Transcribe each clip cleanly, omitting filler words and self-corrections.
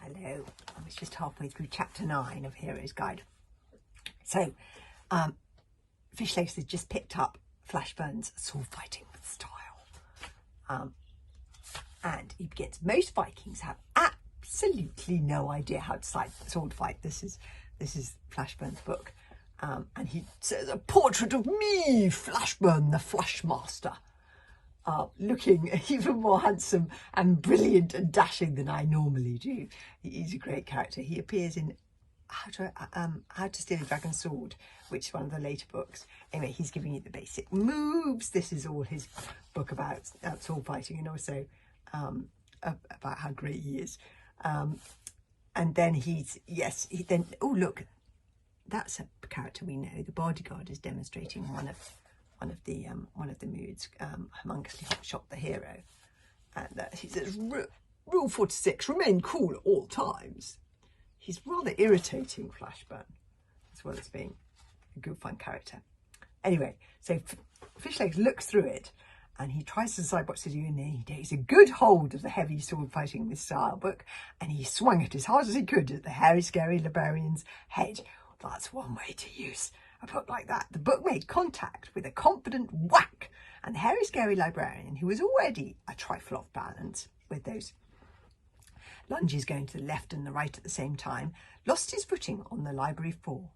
Hello, I was just halfway through chapter 9 of Hero's Guide. So, Fishlegs has just picked up Flashburn's sword fighting with style. And he begins. Most Vikings have absolutely no idea how to sword fight. This is Flashburn's book. And he says, a portrait of me, Flashburn, the Flashmaster. Looking even more handsome and brilliant and dashing than I normally do. He's a great character. He appears in How to Steal a Dragon's Sword, which is one of the later books. Anyway, he's giving you the basic moves. This is all his book about sword fighting, and also about how great he is. And then oh look, that's a character we know. The bodyguard is demonstrating one of the moods. Humongously Hotshot the hero, and he says, "Rule 46: remain cool at all times." He's rather irritating, Flashburn, as well as being a good fun character. Anyway, so Fishlegs looks through it, and he tries to decide what to do, and he takes a good hold of the heavy sword fighting with style book, and he swung it as hard as he could at the hairy, scary librarian's head. That's one way to use a book like that. The book made contact with a confident whack, and the hairy, scary librarian, who was already a trifle off balance with those lunges going to the left and the right at the same time, lost his footing on the library floor.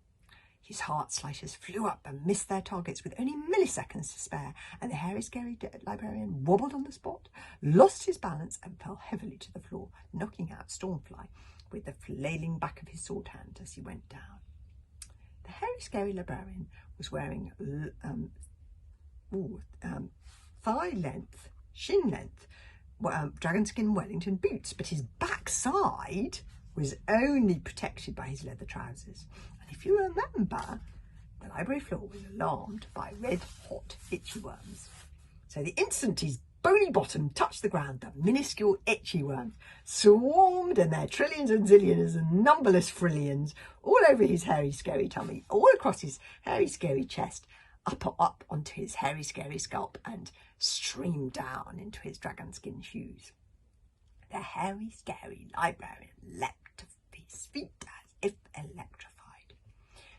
His heart slicers flew up and missed their targets with only milliseconds to spare, and the hairy, scary librarian wobbled on the spot, lost his balance, and fell heavily to the floor, knocking out Stormfly with the flailing back of his sword hand as he went down. The hairy, scary librarian was wearing thigh-length, shin-length dragonskin Wellington boots, but his backside was only protected by his leather trousers. And if you remember, the library floor was alarmed by red-hot itchy worms. So the instant his bony bottom touched the ground, the minuscule itchy worms swarmed in their trillions and zillions and numberless frillions all over his hairy, scary tummy, all across his hairy, scary chest, up onto his hairy, scary scalp, and streamed down into his dragon skin shoes. The hairy, scary librarian leapt to his feet as if electrified.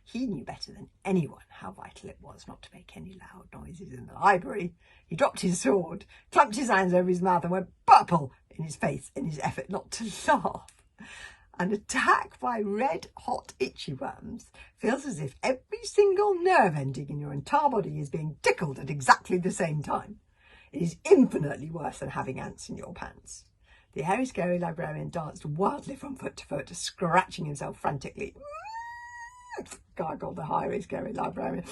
He knew better than anyone how vital it was not to make any loud noises in the library. He dropped his sword, clamped his hands over his mouth, and went purple in his face in his effort not to laugh. An attack by red-hot itchy worms feels as if every single nerve ending in your entire body is being tickled at exactly the same time. It is infinitely worse than having ants in your pants. The hairy, scary librarian danced wildly from foot to foot, scratching himself frantically. Gargled the hairy, scary librarian.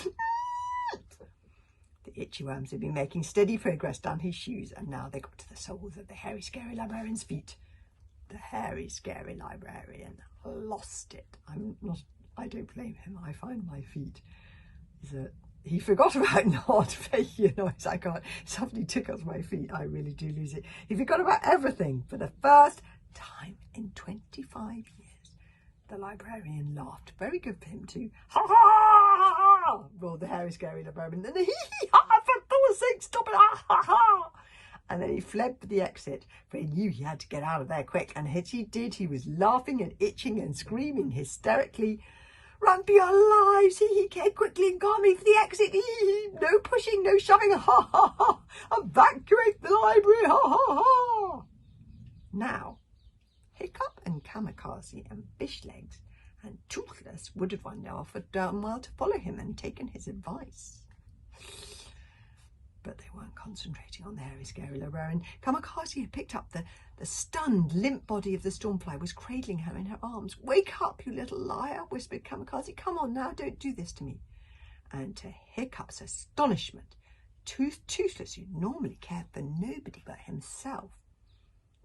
The itchy worms had been making steady progress down his shoes, and now they got to the soles of the hairy, scary librarian's feet. The hairy, scary librarian lost it. I don't blame him. I find my feet he forgot about not making a noise. I can't. Somebody tickles my feet, I really do lose it. He forgot about everything for the first time in 25 years. The librarian laughed. Very good for him too. Ha ha ha ha! Roared the hairy, scary librarian. And hee hee ha! For God's sake, stop it! Ha ha ha! And then he fled for the exit, for he knew he had to get out of there quick. And as he did, he was laughing and itching and screaming hysterically. Run for your lives! He came quickly and calmly for the exit. No pushing, no shoving. Ha ha ha! Evacuate the library! Ha ha ha! Now, Hiccup and Kamikaze and Fishlegs and Toothless would have run off a darn while to follow him and taken his advice. But they weren't concentrating on the hairy, scary librarian. Kamikaze had picked up the stunned, limp body of the Stormfly, was cradling her in her arms. "Wake up, you little liar," whispered Kamikaze. "Come on now, don't do this to me." And to Hiccup's astonishment, Toothless, who normally cared for nobody but himself,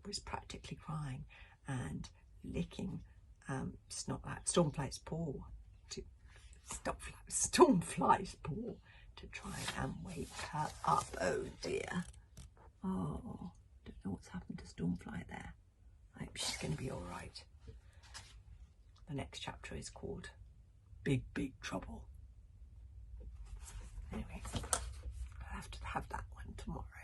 was practically crying and licking Stormfly's paw to try and wake her up. Oh dear. Oh, don't know what's happened to Stormfly there. I hope she's going to be all right. The next chapter is called Big, Big Trouble. Anyway, I'll have to have that one tomorrow.